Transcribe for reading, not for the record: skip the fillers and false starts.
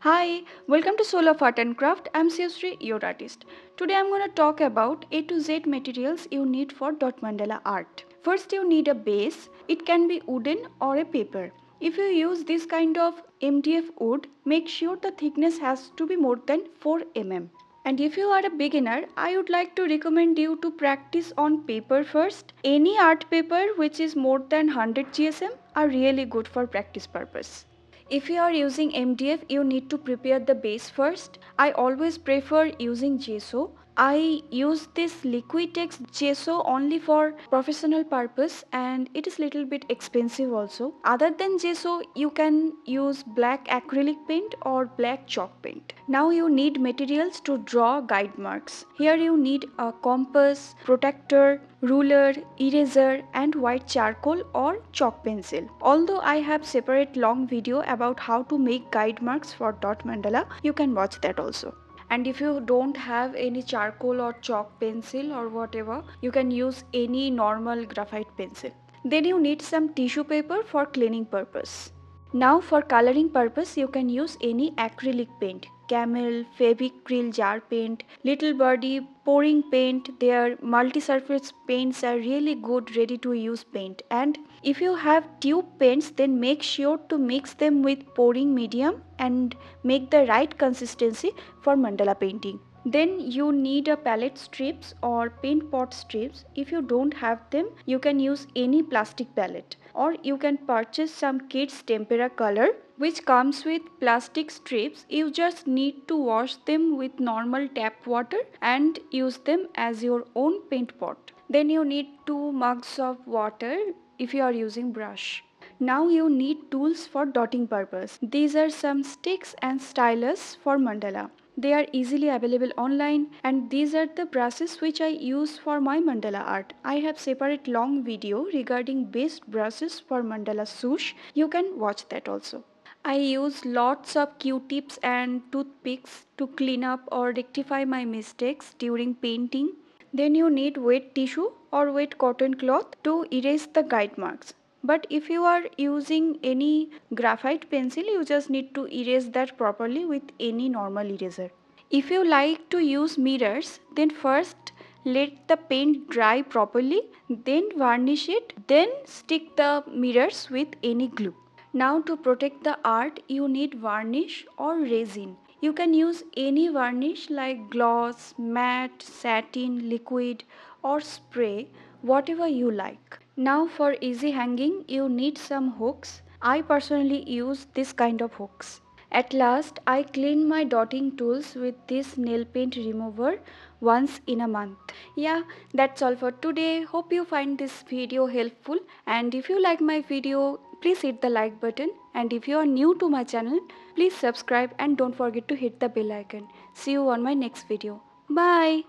Hi, welcome to Soul of Art and Craft. I'm Sri, your artist. Today I'm going to talk about A to Z materials you need for dot mandala art. First, you need a base. It can be wooden or a paper. If you use this kind of MDF wood, make sure the thickness has to be more than 4 mm. And if you are a beginner, I would like to recommend you to practice on paper first. Any art paper which is more than 100 GSM are really good for practice purpose. If you are using MDF, you need to prepare the base first. I always prefer using gesso. I use this Liquitex gesso only for professional purpose and it is little bit expensive also. Other than gesso, you can use black acrylic paint or black chalk paint. Now you need materials to draw guide marks. Here you need a compass, protractor, ruler, eraser and white charcoal or chalk pencil. Although I have separate long video about how to make guide marks for dot mandala, you can watch that also. And if you don't have any charcoal or chalk pencil or whatever, you can use any normal graphite pencil. Then you need some tissue paper for cleaning purpose. Now for coloring purpose you can use any acrylic paint, camel, Fevicryl jar paint, little birdie, pouring paint. Their multi-surface paints are really good ready to use paint. And if you have tube paints, then make sure to mix them with pouring medium and make the right consistency for mandala painting. Then you need a palette strips or paint pot strips. If you don't have them, you can use any plastic palette or you can purchase some kids tempera color which comes with plastic strips. You just need to wash them with normal tap water and use them as your own paint pot. Then you need 2 mugs of water if you are using brush. Now you need tools for dotting purpose. These are some sticks and stylus for mandala. They are easily available online and these are the brushes which I use for my mandala art. I have separate long video regarding best brushes for mandala swoosh. You can watch that also. I use lots of Q-tips and toothpicks to clean up or rectify my mistakes during painting. Then you need wet tissue or wet cotton cloth to erase the guide marks. But if you are using any graphite pencil, you just need to erase that properly with any normal eraser. If you like to use mirrors, then first let the paint dry properly, then varnish it, then stick the mirrors with any glue. Now to protect the art, you need varnish or resin. You can use any varnish like gloss, matte, satin, liquid or spray, whatever you like. Now for easy hanging, you need some hooks. I personally use this kind of hooks. At last, I clean my dotting tools with this nail paint remover once in a month. Yeah, that's all for today. Hope you find this video helpful, and if you like my video, please hit the like button, and if you are new to my channel, please subscribe and don't forget to hit the bell icon. See you on my next video. Bye.